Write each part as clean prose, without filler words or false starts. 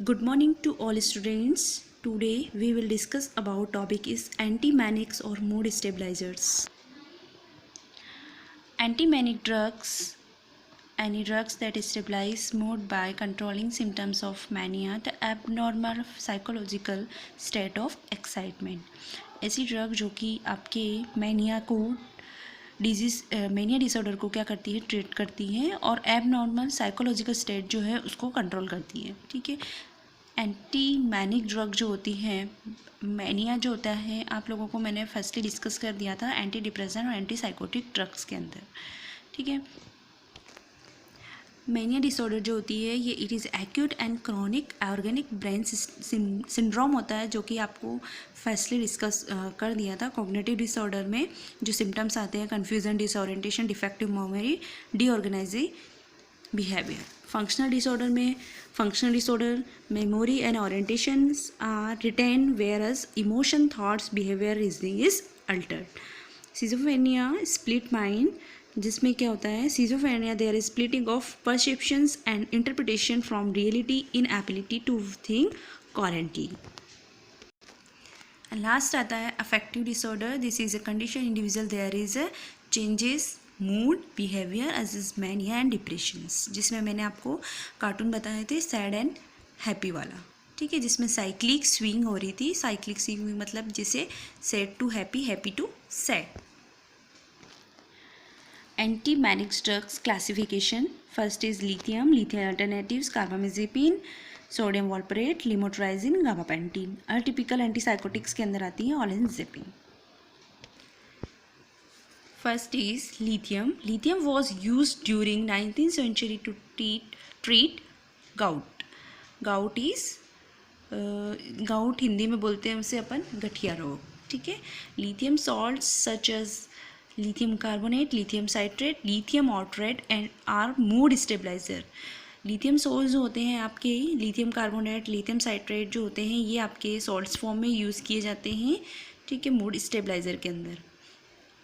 Good morning to all students. Today we will discuss about topic is anti-manics or mood stabilizers. Anti-manic drugs, any drugs that stabilize mood by controlling symptoms of mania, the abnormal psychological state of excitement. ऐसी drug जो कि आपके mania को mania disorder को क्या करती है, treat करती है और एबनॉर्मल साइकोलॉजिकल स्टेट जो है उसको कंट्रोल करती है। ठीक है, एंटी मैनिक ड्रग जो होती है, मैनिया जो होता है आप लोगों को मैंने फर्स्टली डिस्कस कर दिया था एंटी डिप्रेसेंट और एंटी साइकोटिक ड्रग्स के अंदर। ठीक है, मैनिया डिसऑर्डर जो होती है ये it is acute and chronic organic brain syndrome होता है, जो कि आपको फर्स्टली डिस्कस कर दिया था। कॉग्निटिव डिसऑर्डर में जो सिम्टम्स आते हैं confusion, disorientation, defective memory, disorganizing behaviour. Functional disorder memory and orientations are retained whereas emotion, thoughts, behaviour, reasoning is altered. Schizophrenia split mind, जिसमें क्या होता है, schizophrenia there is splitting of perceptions and interpretation from reality, inability to think currently. Last आता है affective disorder. This is a condition individual there is a changes mood, behaviour as is mania and depressions, जिसमें मैंने आपको cartoon बताए थे sad and happy वाला। ठीक है, जिसमें साइक्लिक स्विंग हो रही थी। साइक्लिक स्विंग मतलब जैसे sad to happy, happy to sad. Anti manic drugs classification, first is lithium, lithium alternatives, carbamazepine, sodium valproate, lamotrigine, gabapentin. Atypical antipsychotics के अंदर आती है olanzapine. First is lithium. Lithium was use during 19th century to treat gout. Gout Hindi में बोलते हैं उसे अपन गठिया रोग। ठीक है, lithium salts such as lithium carbonate, lithium citrate, lithium orotate and are mood stabilizer. Lithium salts जो होते हैं आपके, लिथियम कार्बोनेट, लिथियम साइट्रेट जो होते हैं ये आपके सॉल्ट्स फॉर्म में यूज़ किए जाते हैं। ठीक है, मूड स्टेबलाइजर के अंदर।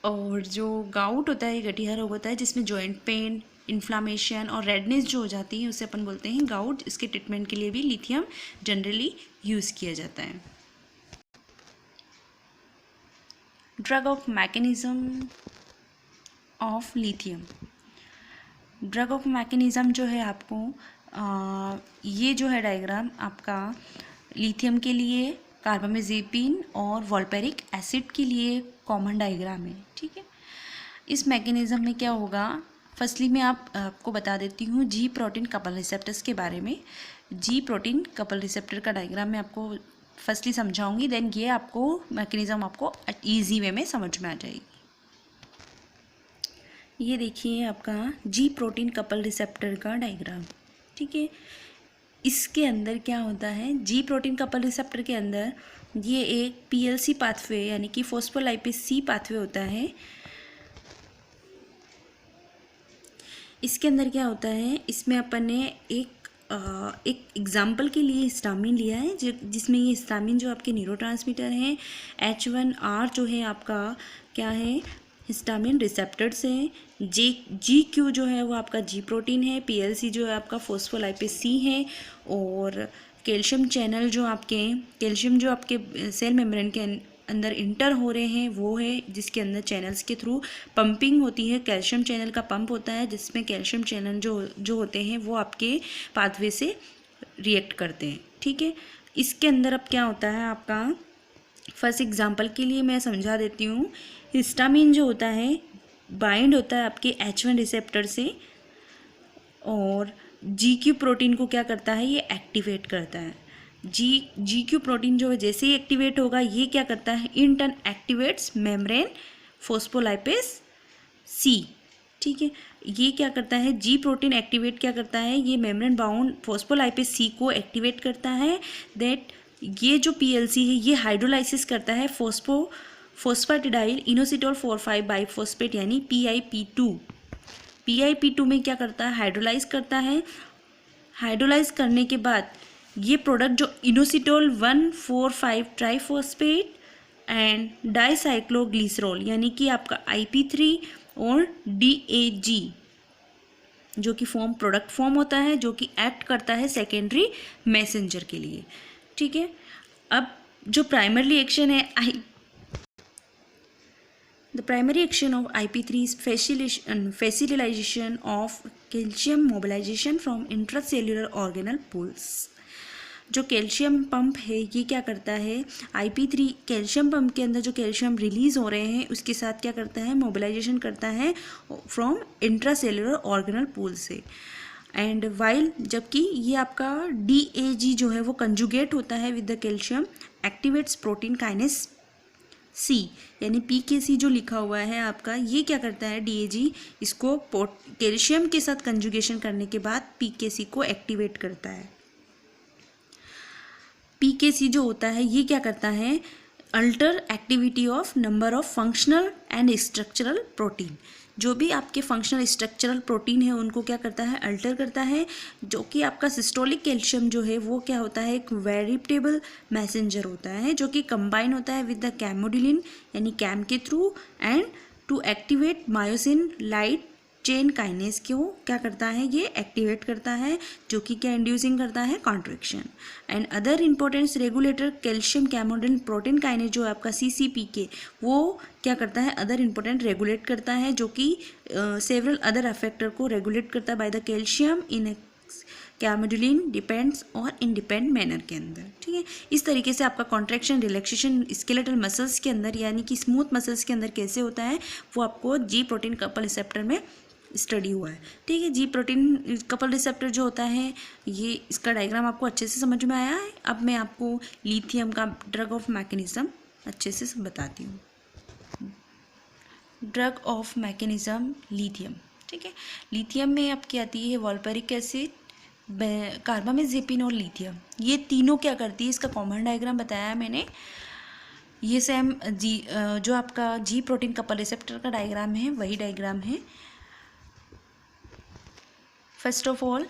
और जो गाउट होता है, गठिया रोग होता है जिसमें जॉइंट पेन, इन्फ्लामेशन और रेडनेस जो हो जाती है उसे अपन बोलते हैं गाउट। इसके ट्रीटमेंट के लिए भी लिथियम जनरली यूज़ किया जाता है। Drug of mechanism of lithium. Drug of mechanism जो है आपको ये जो है डायग्राम आपका लिथियम के लिए, कार्बामेजेपिन और वॉल्पेरिक एसिड के लिए कॉमन डायग्राम है। ठीक है, इस मैकेनिज्म में क्या होगा, फर्स्टली मैं आपको बता देती हूँ जी प्रोटीन कपल रिसेप्टर्स के बारे में। जी प्रोटीन कपल रिसेप्टर का डायग्राम मैं आपको फर्स्टली समझाऊंगी, देन ये आपको मैकेनिज्म आपको ईजी वे में समझ में आ जाएगी। ये देखिए आपका जी प्रोटीन कपल रिसेप्टर का डायग्राम। ठीक है, इसके अंदर क्या होता है, जी प्रोटीन कपल रिसेप्टर के अंदर ये एक पीएलसी पाथवे यानी कि फॉस्फोलाइपेज सी पाथवे होता है। इसके अंदर क्या होता है, इसमें अपन ने एक एग्जाम्पल के लिए हिस्टामिन लिया है, जिसमें ये हिस्टामिन जो आपके न्यूरोट्रांसमीटर हैं, H1R जो है आपका क्या है, हिस्टामिन रिसेप्टर्स हैं। GQ जो है वो आपका जी प्रोटीन है, पीएलसी जो है आपका फॉस्फोलाइपेज सी है, और कैल्शियम चैनल जो आपके सेल मेम्ब्रेन के अंदर इंटर हो रहे हैं वो है, जिसके अंदर चैनल्स के थ्रू पंपिंग होती है। कैल्शियम चैनल का पंप होता है जिसमें कैल्शियम चैनल जो होते हैं वो आपके पाथवे से रिएक्ट करते हैं। ठीक है, इसके अंदर अब क्या होता है आपका, फर्स्ट एग्जांपल के लिए मैं समझा देती हूँ। हिस्टामिन जो होता है बाइंड होता है आपके H1 रिसेप्टर से, और GQ प्रोटीन को क्या करता है, ये एक्टिवेट करता है। GQ प्रोटीन जो है जैसे ही एक्टिवेट होगा ये क्या करता है, in turn activates membrane phospholipase C. ठीक है, ये क्या करता है, जी प्रोटीन एक्टिवेट क्या करता है, ये मेम्ब्रेन बाउंड फॉस्फोलाइपेज सी को एक्टिवेट करता है। दैट ये जो पीएलसी है ये हाइड्रोलाइसिस करता है फोस्फाटिडाइल इनोसिटोल 4,5 बाइफॉस्फेट यानी PIP2। PIP2 में क्या करता है, हाइड्रोलाइज करता है। हाइड्रोलाइज करने के बाद ये प्रोडक्ट जो इनोसिटोल 1,4,5 ट्राइफॉस्फेट एंड डाइसाइक्लोग्लिसरॉल यानी कि आपका IP3 और DAG जो कि प्रोडक्ट फॉर्म होता है, जो कि एक्ट करता है सेकेंडरी मैसेंजर के लिए। ठीक है, अब जो प्राइमरी एक्शन है the primary action of IP3 is facilitation of calcium mobilization from intracellular organelle pools. जो कैल्शियम पंप है ये क्या करता है, IP3 कैल्शियम पंप के अंदर जो कैल्शियम रिलीज हो रहे हैं उसके साथ क्या करता है, मोबिलाइजेशन करता है फ्रॉम इंट्रासेल्युलर ऑर्गेनल पूल से। एंड वाइल जबकि ये आपका DAG जो है वो कंजुगेट होता है with the calcium, activates protein kinase C, यानी PKC जो लिखा हुआ है आपका, ये क्या करता है DAG, इसको कैल्शियम के साथ कंजुगेशन करने के बाद PKC को एक्टिवेट करता है। PKC जो होता है ये क्या करता है, alter activity of number of functional and structural protein. जो भी आपके फंक्शनल स्ट्रक्चरल प्रोटीन है उनको क्या करता है, अल्टर करता है। जो कि आपका सिस्टोलिक कैल्शियम जो है वो क्या होता है, एक वेरिएबल मैसेंजर होता है जो कि कंबाइन होता है विद द कैमोडिलिन यानी कैम के through and to activate myosin light chain kinase को क्या करता है, ये एक्टिवेट करता है, जो कि क्या इंड्यूसिंग करता है, contraction. And other importance regulator calcium calmodulin protein kinase जो आपका CCPK वो क्या करता है, अदर इंपॉर्टेंट रेगुलेट करता है, जो कि सेवरल अदर अफेक्टर को रेगुलेट करता है by the calcium in calmodulin depends और इंडिपेंडेंट मैनर के अंदर। ठीक है, इस तरीके से आपका कॉन्ट्रैक्शन रिलैक्सेशन स्केलेटल मसल्स के अंदर यानी कि स्मूथ मसल्स के अंदर कैसे होता है वो आपको G प्रोटीन कपल रिसेप्टर में स्टडी हुआ है। ठीक है, G प्रोटीन कपल रिसेप्टर जो होता है ये इसका डायग्राम आपको अच्छे से समझ में आया है। अब मैं आपको लिथियम का ड्रग ऑफ मैकेनिज्म अच्छे से बताती हूँ। Drug of mechanism lithium. ठीक है, लिथियम में आपकी आती है वॉल्परिक एसिड, कार्बामेजेपिन और लिथियम, ये तीनों क्या करती है, इसका कॉमन डायग्राम बताया है मैंने। ये सेम जो आपका G प्रोटीन कपल रिसेप्टर का डायग्राम है वही डायग्राम है। फर्स्ट ऑफ ऑल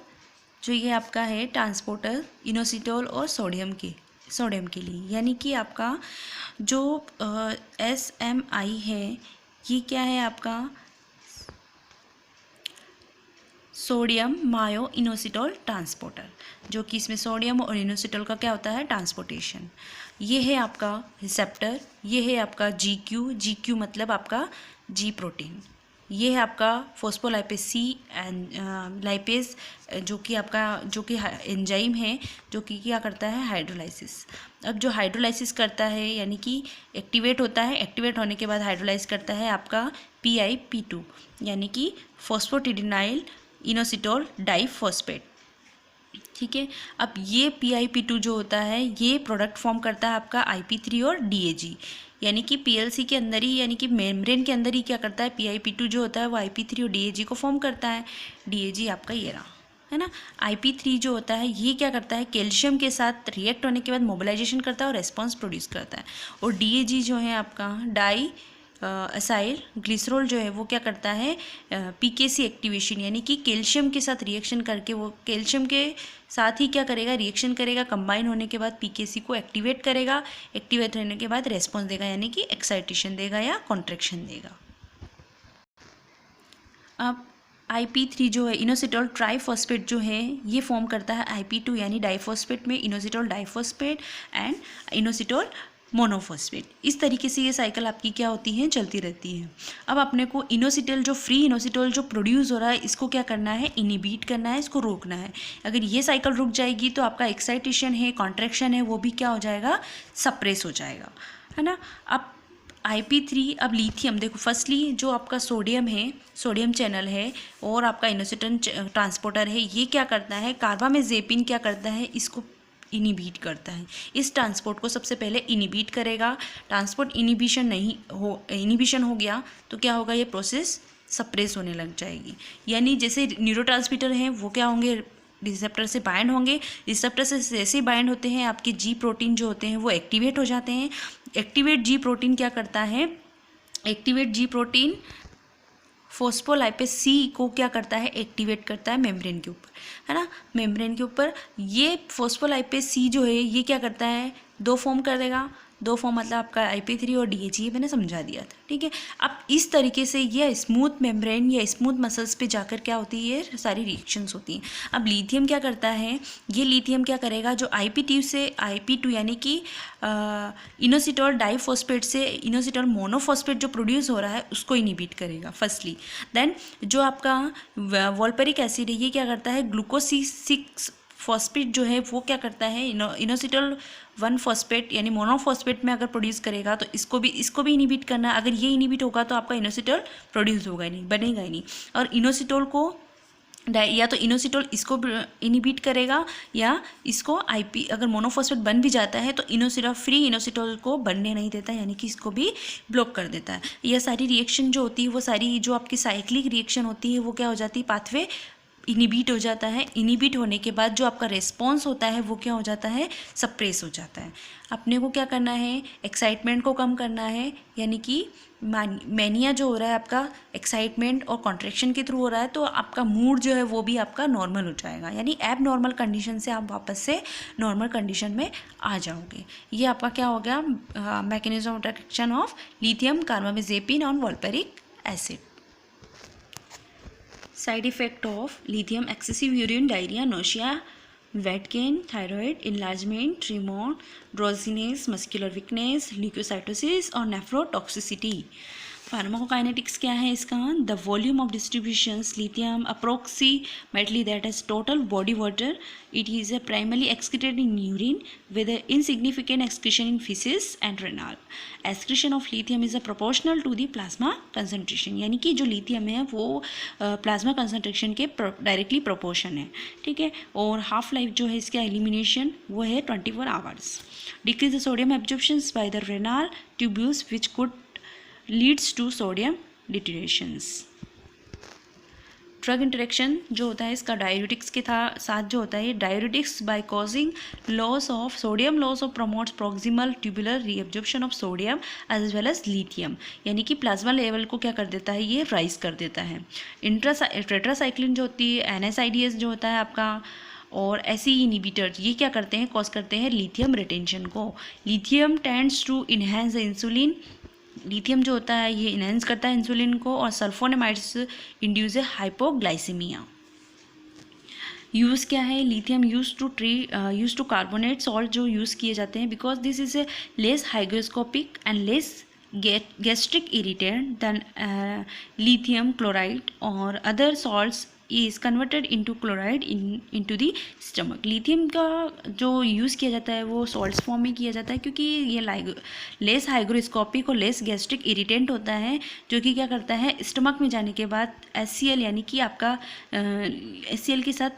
जो ये आपका है ट्रांसपोर्टर इनोसिटोल और सोडियम के लिए, यानी कि आपका जो SMI है ये क्या है आपका सोडियम मायो इनोसिटोल ट्रांसपोर्टर, जो कि इसमें सोडियम और इनोसिटोल का क्या होता है, ट्रांसपोर्टेशन। ये है आपका रिसेप्टर, ये है आपका GQ मतलब आपका G प्रोटीन, ये है आपका फोस्फोलाइपेज C एंड लाइपेज जो कि एंजाइम है जो कि क्या करता है, हाइड्रोलाइसिस। अब जो हाइड्रोलाइसिस करता है यानी कि एक्टिवेट होता है, एक्टिवेट होने के बाद हाइड्रोलाइज करता है आपका PIP2 यानी कि फोस्फोटिडिनाइल इनोसिटोल डाइफॉस्फेट। ठीक है, अब ये PIP2 जो होता है ये प्रोडक्ट फॉर्म करता है आपका IP3 और DAG, यानी कि PLC के अंदर ही यानी कि मेम्ब्रेन के अंदर ही क्या करता है, PIP2 जो होता है वो IP3 और DAG को फॉर्म करता है। DAG आपका ये रहा है ना। IP3 जो होता है ये क्या करता है, कैल्शियम के साथ रिएक्ट होने के बाद मोबिलाइजेशन करता है और रेस्पॉन्स प्रोड्यूस करता है। और DAG जो है आपका डाई असाइल ग्लिसरॉल जो है वो क्या करता है, PKC एक्टिवेशन यानी कि कैल्शियम के साथ रिएक्शन करके वो कैल्शियम के साथ ही क्या करेगा, रिएक्शन करेगा, कंबाइन होने के बाद PKC को एक्टिवेट करेगा, एक्टिवेट होने के बाद रेस्पॉन्स देगा यानी कि एक्साइटेशन देगा या कॉन्ट्रैक्शन देगा। अब IP3 जो है इनोसिटोल ट्राइफॉस्फेट जो है ये फॉर्म करता है IP2 यानी डाइफॉस्फेट में inositol diphosphate and inositol monophosphate. इस तरीके से ये साइकिल आपकी क्या होती है, चलती रहती है। अब अपने को इनोसिटोल जो फ्री इनोसिटोल जो प्रोड्यूस हो रहा है इसको क्या करना है, इनिबिट करना है, इसको रोकना है। अगर ये साइकिल रुक जाएगी तो आपका एक्साइटेशन है, कॉन्ट्रैक्शन है वो भी क्या हो जाएगा, सप्रेस हो जाएगा, है ना। अब IP3 अब लिथियम देखो, फर्स्टली जो आपका सोडियम है, सोडियम चैनल है और आपका इनोसिटन ट्रांसपोर्टर है, ये क्या करता है, कार्बामेजेपिन क्या करता है, इसको इनिबिट करता है। इस ट्रांसपोर्ट को सबसे पहले इनिबिट करेगा। ट्रांसपोर्ट इनिबिशन हो गया तो क्या होगा, ये प्रोसेस सप्रेस होने लग जाएगी। यानी जैसे न्यूरोट्रांसमीटर हैं वो क्या होंगे, रिसेप्टर से बाइंड होंगे, रिसेप्टर से जैसे बाइंड होते हैं आपके G प्रोटीन जो होते हैं वो एक्टिवेट हो जाते हैं। एक्टिवेट G प्रोटीन क्या करता है, एक्टिवेट G प्रोटीन फोस्फोलाइपेज C को क्या करता है, एक्टिवेट करता है मेम्ब्रेन के ऊपर, है ना। मेम्ब्रेन के ऊपर ये फोस्फोलाइपेज C जो है ये क्या करता है, दो फॉर्म करेगा, दो फॉर्म मतलब आपका IP3 और DHE, ये मैंने समझा दिया था, ठीक है। अब इस तरीके से ये स्मूथ मेम्ब्रेन या स्मूथ मसल्स पे जाकर क्या होती है, ये सारी रिएक्शंस होती हैं। अब लिथियम क्या करता है, ये लिथियम क्या करेगा, जो IP2 से IP2 यानी कि इनोसिटोल डाइफॉस्फेट से इनोसिटोल मोनोफॉस्फेट जो प्रोड्यूस हो रहा है उसको इनिबिट करेगा फर्स्टली। देन जो आपका वोल्परिक एसिड है ये क्या करता है, ग्लूकोज 6 फॉस्फेट जो है वो क्या करता है, इनोसिटोल 1 फॉस्फेट यानी मोनोफॉस्फेट में अगर प्रोड्यूस करेगा तो इसको भी इनिबिट करना है। अगर ये इनिबिट होगा तो आपका इनोसिटोल प्रोड्यूस होगा ही नहीं, बनेगा ही नहीं। और इनोसिटोल को या तो इनोसिटोल इसको इनिबिट करेगा या इसको अगर मोनोफॉस्फेट बन भी जाता है तो इनोसिटोल फ्री इनोसिटोल को बनने नहीं देता, यानी कि इसको भी ब्लॉक कर देता है। यह सारी रिएक्शन जो होती है वो सारी जो आपकी साइक्लिक रिएक्शन होती है वो क्या हो जाती है, पाथवे इनिबिट हो जाता है। इनिबिट होने के बाद जो आपका रेस्पॉन्स होता है वो क्या हो जाता है, सप्रेस हो जाता है। अपने को क्या करना है, एक्साइटमेंट को कम करना है, यानी कि मैनिया जो हो रहा है आपका एक्साइटमेंट और कॉन्ट्रैक्शन के थ्रू हो रहा है, तो आपका मूड जो है वो भी आपका नॉर्मल हो जाएगा, यानी एब नॉर्मल कंडीशन से आप वापस से नॉर्मल कंडीशन में आ जाओगे। ये आपका क्या हो गया, mechanism of action of lithium carbamazepine on valproic acid. Side effect of lithium, excessive urine, diarrhoea, nausea, weight gain, thyroid enlargement, tremor, drowsiness, muscular weakness, leukocytosis और nephrotoxicity। फार्माकोकाइनेटिक्स क्या है इसका, the volume of distributions lithium approximately that is total body water, it is a primarily excreted in urine with insignificant excretion in feces and renal. Excretion of lithium is a proportional to the plasma concentration, यानी कि जो lithium है वो plasma concentration के directly proportion है, ठीक है। और हाफ लाइफ जो है इसका एलिमिनेशन वो है 24 hours. Decrease the sodium absorptions by the renal tubules which could leads to sodium deteriorations। Drug interaction जो होता है इसका डाययूरेटिक्स के साथ जो होता है, diuretics by causing loss of sodium loss of promotes proximal tubular reabsorption of sodium as well as lithium, यानी कि प्लाज्मा लेवल को क्या कर देता है, ये राइज कर देता है। टेट्रासाइक्लिन जो होती है, NSAIDs जो होता है आपका, और ऐसे ही इनिबिटर ये क्या करते हैं, कॉज करते हैं लिथियम रिटेंशन को। Lithium tends to enhance the insulin, lithium जो होता है ये इनहेंस करता है इंसुलिन को, और सल्फोनेमाइड्स इंड्यूस हाइपोग्लाइसीमिया। यूज़ क्या है, lithium use to carbonate salt जो यूज़ किए जाते हैं, because this is a less hygroscopic and less gastric irritant than lithium chloride or other salts is converted into chloride into the stomach। Lithium का जो use किया जाता है वो सॉल्ट्स फॉर्म में किया जाता है, क्योंकि ये लेस हाइग्रोस्कोपिक और लेस गैस्ट्रिक इरिटेंट होता है, जो कि क्या करता है स्टमक में जाने के बाद HCl यानी कि आपका HCl के साथ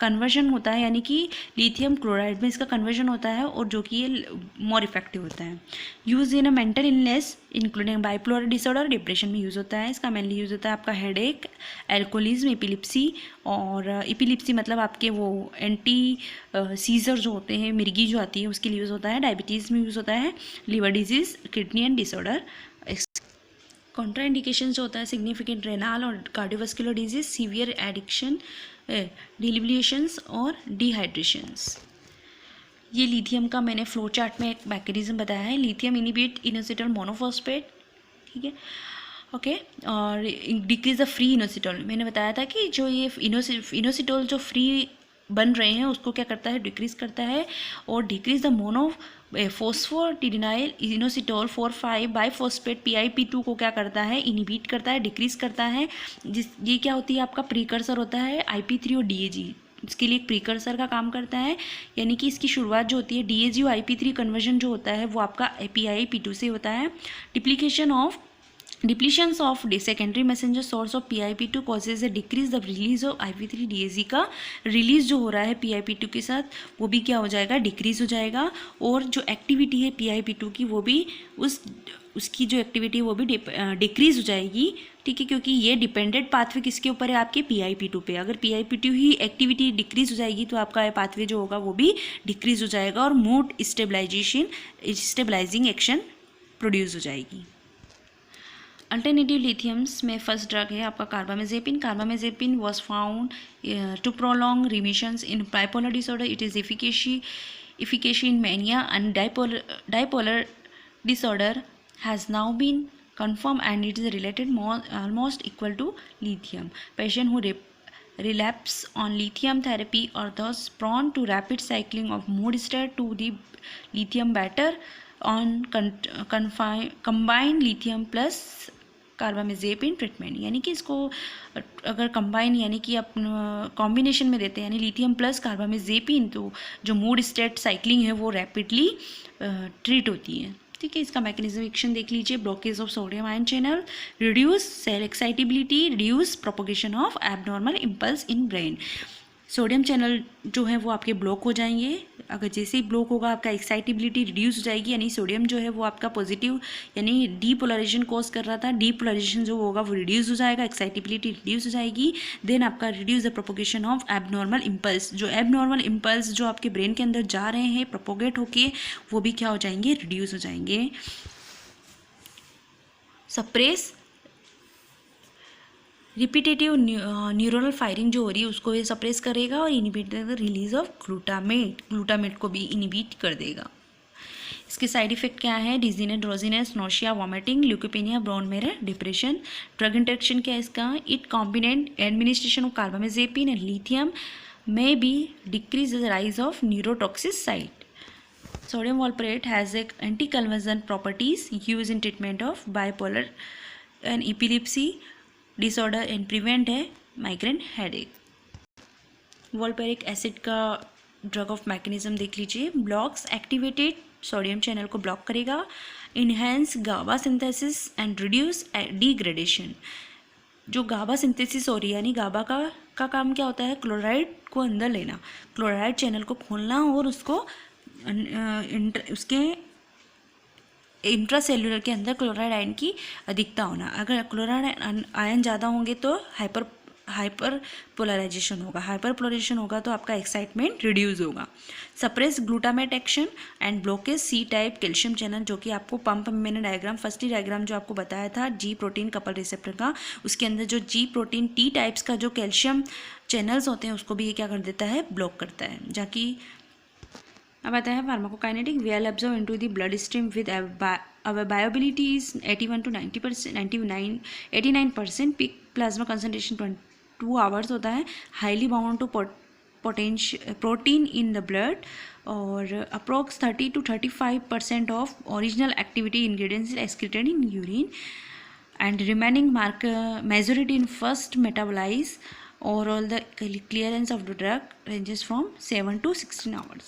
कन्वर्जन होता है, यानी कि लिथियम क्लोराइड में इसका कन्वर्जन होता है, और जो कि ये मोर इफेक्टिव होता है। Use in a mental illness including bipolar disorder, depression में यूज़ होता है। इसका मेनली यूज़ होता है आपका हेडेक, एल्कोहलिज्म, एपिलिप्सी, और एपिलिप्सी मतलब आपके वो एंटी सीजर जो होते हैं, मिर्गी जो आती है उसके लिए यूज़ होता है। डायबिटीज़ में यूज़ होता है, liver disease, kidney and disorder. Contra indication जो होता है सिग्निफिकेंट रेनाल और कार्डियोवास्कुलर डिजीज, सीवियर एडिक्शन, डिलिब्लिएशंस और डिहाइड्रेशंस। ये लिथियम का मैंने फ्लो चार्ट में एक मैकेनिज्म बताया है। लिथियम इनिबिट इनोसिटोल मोनोफॉस्फेट, ठीक है, ओके, और डिक्रीज द फ्री इनोसिटोल। मैंने बताया था कि जो ये इनोसिटोल जो फ्री बन रहे हैं उसको क्या करता है, डिक्रीज करता है, और decrease the mono phosphatidyl inositol 4,5 biphosphate PIP2 को क्या करता है, इनिबिट करता है, डिक्रीज करता है। ये क्या होती है, आपका प्रीकर्सर होता है IP3 और DAG, इसके लिए एक प्रीकर्सर का काम करता है, यानी कि इसकी शुरुआत जो होती है DAG और IP3 कन्वर्जन जो होता है वो आपका PIP2 से होता है। Depletions of the secondary messenger source of PIP2 causes a decrease the release of IP3 DAG का रिलीज जो हो रहा है PIP2 के साथ वो भी क्या हो जाएगा, डिक्रीज हो जाएगा, और जो एक्टिविटी है PIP2 की वो भी उसकी जो एक्टिविटी है वो भी डिक्रीज हो जाएगी, ठीक है, क्योंकि ये डिपेंडेंट पाथवे किसके ऊपर है, आपके PIP2 पे। अगर PIP2 ही एक्टिविटी डिक्रीज हो जाएगी तो आपका पाथवे जो होगा वो भी डिक्रीज हो जाएगा, और मूड स्टेबलाइजिंग एक्शन प्रोड्यूस हो जाएगी। अल्टरनेटिव लिथियम्स में फर्स्ट ड्रग है आपका carbamazepine. Carbamazepine was found to prolong remissions in bipolar disorder. It is efficacy in mania and bipolar disorder has now been confirmed, and it is related almost equal to lithium. Patient who relapse on lithium therapy are thus prone to rapid cycling of mood state to the lithium better on combined lithium plus carbamazepine treatment. यानी कि इसको अगर combine यानी कि अपन combination में देते हैं यानी लिथियम प्लस कार्बामेजेपिन, तो जो मूड स्टेट साइक्लिंग है वो रैपिडली ट्रीट होती है. ठीक है, इसका मैकेनिज्म एक्शन देख लीजिए. Blockage of sodium ion channel, reduce cell excitability, reduce propagation of abnormal impulse in brain. Sodium channel जो है वो आपके ब्लॉक हो जाएंगे. अगर जैसे ही ब्लॉक होगा आपका एक्साइटेबिलिटी रिड्यूस हो जाएगी, यानी सोडियम जो है वो आपका पॉजिटिव यानी डीपोलराइजेशन कॉज कर रहा था, डीपोलराइजेशन जो होगा वो रिड्यूस हो जाएगा, एक्साइटेबिलिटी रिड्यूस हो जाएगी. देन आपका reduce the propagation of abnormal impulse. जो एबनॉर्मल इम्पल्स जो आपके ब्रेन के अंदर जा रहे हैं प्रोपोगेट होके, वो भी क्या हो जाएंगे, रिड्यूस हो जाएंगे. सप्रेस रिपीटेटिव न्यूरल फायरिंग जो हो रही है उसको ये सप्रेस करेगा और inhibit the release of glutamate को भी इनिबिट कर देगा. इसके साइड इफेक्ट क्या है, dizziness, drowsiness, nausea, vomiting, leukopenia, bone marrow, depression. Drug interaction क्या है इसका, it combined administration of carbamazepine and lithium may be decrease the rise of neurotoxic site. Sodium valproate has anticonvulsant properties used in treatment of bipolar and epilepsy disorder and prevent a migraine headache. Valproic acid का drug of mechanism देख लीजिए. Blocks activated sodium channel को block करेगा, enhance GABA synthesis and reduce degradation. जो GABA synthesis हो रही है यानी गाबा का काम क्या होता है, क्लोराइड को अंदर लेना, क्लोराइड चैनल को खोलना और उसको उसके इंट्रासेल्युलर के अंदर क्लोराइड आयन की अधिकता होना. अगर क्लोराइड आयन ज़्यादा होंगे तो हाइपर पोलराइजेशन होगा, हाइपर पोलराइजेशन होगा तो आपका एक्साइटमेंट रिड्यूस होगा. Suppress glutamate action and blockage C type calcium channel, जो कि आपको पंप में मैंने डायग्राम फर्स्ट डायग्राम जो आपको बताया था जी प्रोटीन कपल रिसेप्टर का, उसके अंदर जो जी प्रोटीन टी टाइप्स का जो कैल्शियम चैनल्स होते हैं उसको भी ये क्या कर देता है, ब्लॉक करता है. जाकि अब आता है pharmacokinetic. Well absorb into the blood stream with bioavailability is 81 to 90%, 89%. Peak plasma concentration 2 hours होता है. Highly bound to protein in the blood और approx 30 to 35% of original activity ingredients excreted in urine and remaining majority in first metabolize. Overall, the clearance of the drug ranges from 7 to 16 hours.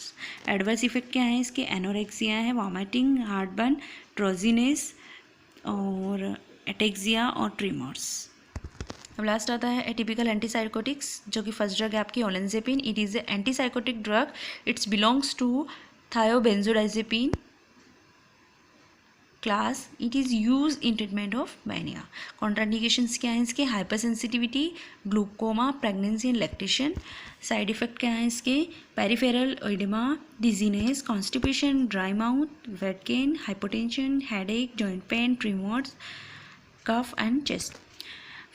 Adverse effect क्या है इसके, anorexia है, vomiting, heartburn, drowsiness और ataxia और tremors. अब last आता है atypical antipsychotics, जो कि फर्स्ट ड्रग है आपकी olanzapine. It is a antipsychotic drug. Its belongs to thiobenzodiazepine class. It is use in treatment of mania. Contraindications क्या हैं इसके, hyper sensitivity, glaucoma, pregnancy and lactation. Side effect क्या है इसके, peripheral oedema, dizziness, constipation, dry mouth, weight gain, hypotension, headache, joint pain, tremors, cough and chest.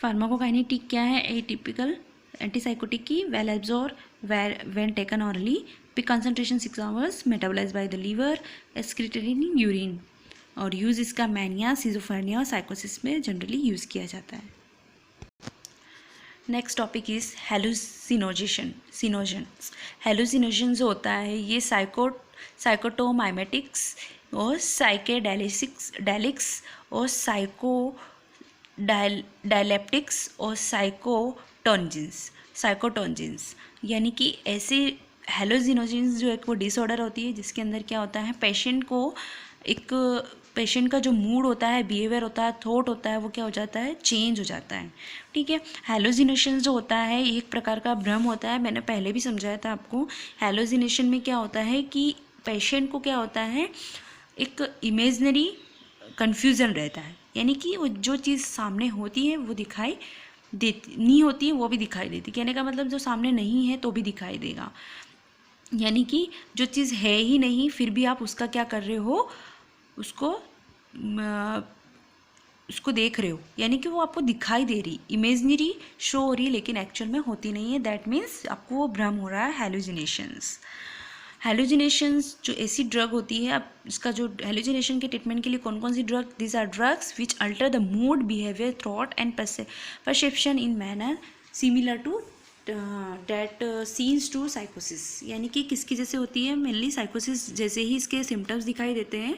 Pharmacokinetic क्या है, atypical antipsychotic की, well absorb when taken orally, peak concentration 6 hours, metabolized by the liver, excreted in urine. और use इसका mania, schizophrenia और साइकोसिस में generally use किया जाता है. Next topic is hallucinogens. Hallucinogen जो होता है ये साइकोटोमाइमेटिक्स और साइकेडेलिक्स और डायलेप्टिक्स और साइकोटोंजिन्स यानी कि ऐसे हेलुसिनोजेंस जो एक वो डिसऑर्डर होती है जिसके अंदर क्या होता है, पेशेंट का जो मूड होता है, बिहेवियर होता है, थॉट होता है, वो क्या हो जाता है, चेंज हो जाता है. ठीक है, हेलुसिनेशन जो होता है एक प्रकार का भ्रम होता है. मैंने पहले भी समझाया था आपको. हेलुसिनेशन में क्या होता है कि पेशेंट को क्या होता है, एक इमेजनरी कन्फ्यूज़न रहता है, यानी कि वो जो चीज़ सामने होती है वो दिखाई देती नहीं होती है, वो भी दिखाई देती. कहने का मतलब जो सामने नहीं है तो भी दिखाई देगा, यानी कि जो चीज़ है ही नहीं फिर भी आप उसका क्या कर रहे हो, उसको उसको देख रहे हो, यानी कि वो आपको दिखाई दे रही, इमेजनरी शो हो रही है लेकिन एक्चुअल में होती नहीं है, दैट मीन्स आपको वो भ्रम हो रहा है, हेलुसिनेशंस। हेलुसिनेशंस जो ऐसी ड्रग होती है, अब इसका जो हेलुसिनेशन के ट्रीटमेंट के लिए कौन कौन सी drug, this are drugs which alter the mood, behaviour, thought and perception in manner similar to that seen to साइकोसिस, यानी कि किसकी जैसे होती है, मेनली साइकोसिस जैसे ही इसके सिम्टम्स दिखाई देते हैं।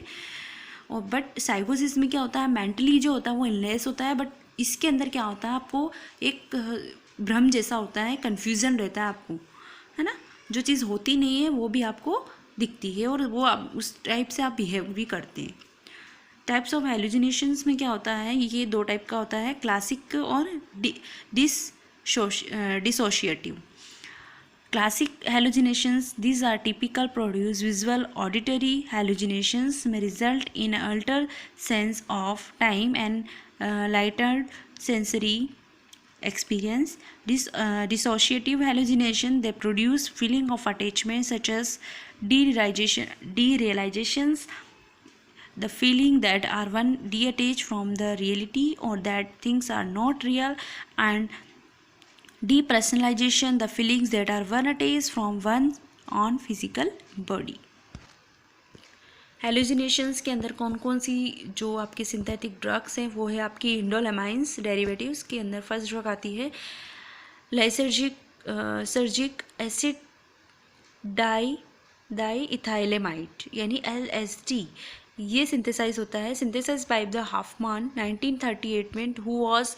और बट साइकोसिस में क्या होता है, मेंटली जो होता है वो इलनेस होता है, बट इसके अंदर क्या होता है, आपको एक भ्रम जैसा होता है, कन्फ्यूज़न रहता है आपको, है ना, जो चीज़ होती नहीं है वो भी आपको दिखती है और वो आप उस टाइप से आप बिहेव भी करते हैं। टाइप्स ऑफ हेलुसिनेशंस में क्या होता है, ये दो टाइप का होता है, क्लासिक और dissociative. Classic hallucinations, these are typical produce visual auditory hallucinations may result in altered sense of time and lightened sensory experience. Dissociative hallucination, they produce feeling of attachment such as derealizations, the feeling that are one detached from the reality or that things are not real, and depersonalization, the feelings that are one attached from one's on physical body. Hallucinations के अंदर कौन कौन सी जो आपके synthetic drugs हैं वो है आपकी इंडोलेमाइंस डेरिवेटिव्स के अंदर फर्स्ट ड्रग आती है लाइसर्जिक एसिड डाई इथाइलेमाइड यानी LSD। ये सिंथेसाइज होता है, सिंथेसाइज बाय द हॉफमैन 1938 में, who was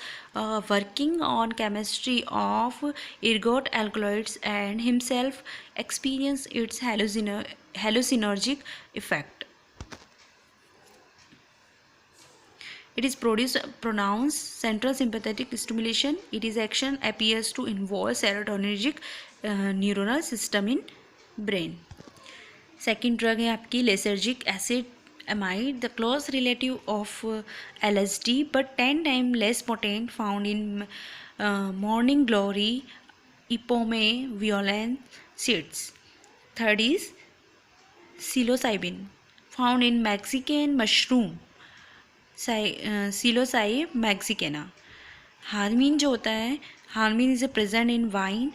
working on chemistry of ergot alkaloids and himself experience it's hallucinergic effect. It is pronounced central sympathetic stimulation. Its action appears to involve serotonergic neuronal system in brain. Second drug है आपकी lysergic acid amide, the close relative of LSD but 10 times less potent, found in morning glory epome violence seeds. Third is psilocybin, found in Mexican mushroom Psilocybe mexicana. Harmine जो होता है, harmine is present in vine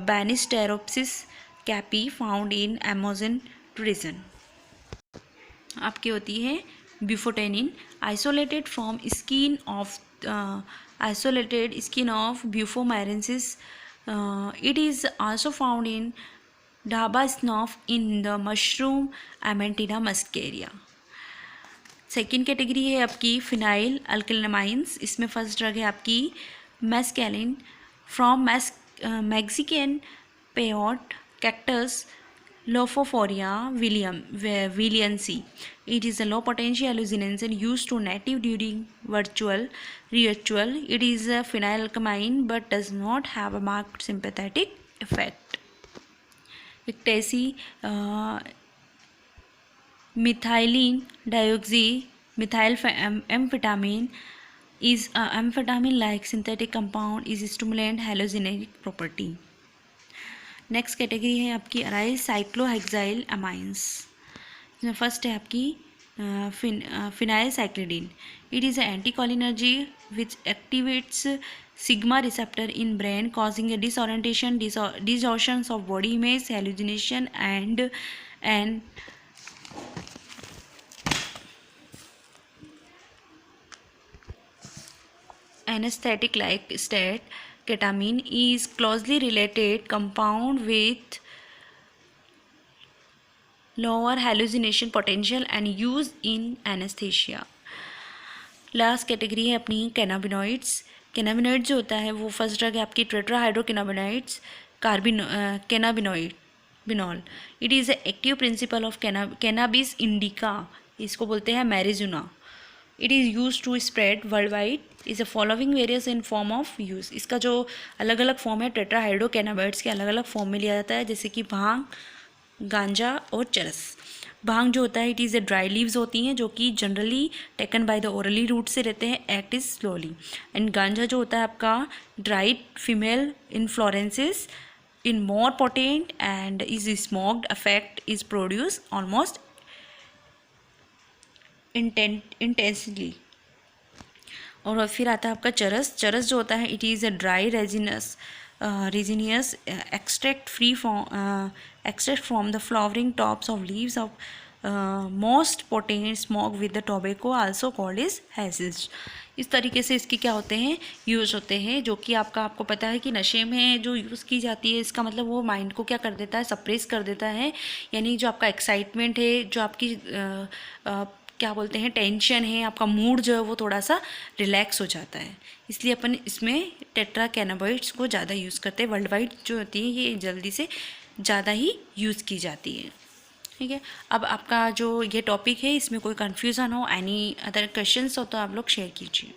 Banisteropsis capi, found in Amazon region. आपकी होती है bufotenin, isolated skin of Bufomyrensis. It is also found in Daba snuff in the mushroom Amantina muscaria. Second category है आपकी phenyl alkylamines, इसमें first drug है आपकी mescaline from Mexican peyote cactus Lophophora williamsii. It is a low potential hallucinogen used to native during ritual. It is a phenylalkylamine but does not have a marked sympathetic effect. Ecstasy, methylene dioxy methylamphetamine is a amphetamine-like synthetic compound, is stimulant hallucinogenic property. Next category है आपकी aryl cyclohexyl amines, इसमें first है आपकी phenyl cyclidine. It is anticholinergic which activates sigma receptor in brain, causing a disorientation, distortions of body image, hallucination and anesthetic like state. Ketamine is closely related compound with lower hallucination potential and used in anesthesia. Last category है अपनी cannabinoids. Cannabinoid जो होता है वो first drug है आपकी tetrahydrocannabinoids cannabinol. It is active principle of cannabis indica, इसको बोलते हैं marijuana. It is use to spread world wide. Is a following various in form of use. इसका जो अलग अलग फॉर्म है टेट्राहाइड्रोकैनाबाइड्स के अलग अलग फॉर्म में लिया जाता है, जैसे कि भांग, गांजा और चरस. भांग जो होता है it is a dry leaves होती हैं जो कि generally taken by the orally route से रहते हैं, एक्ट इज स्लोली. एंड गांजा जो होता है आपका dried female inflorescences in more potent and is smoked, affect is produce almost intensely. और फिर आता है आपका चरस। चरस जो होता है it is a dry resinous extract from the flowering tops of leaves of most potent smoke with the tobacco also called is hashish. इस तरीके से इसके क्या होते हैं, यूज़ होते हैं, जो कि आपको पता है कि नशे में जो यूज़ की जाती है, इसका मतलब वो माइंड को क्या कर देता है, सप्रेस कर देता है। यानी जो आपका एक्साइटमेंट है, जो आपकी क्या बोलते हैं टेंशन है, आपका मूड जो है वो थोड़ा सा रिलैक्स हो जाता है। इसलिए अपन इसमें टेट्रा कैनाबॉइड्स को ज़्यादा यूज़ करते हैं। वर्ल्ड वाइड जो होती है ये जल्दी से ज़्यादा ही यूज़ की जाती है। ठीक है, अब आपका जो ये टॉपिक है इसमें कोई कन्फ्यूज़न हो, एनी अदर क्वेश्चंस हो तो आप लोग शेयर कीजिए।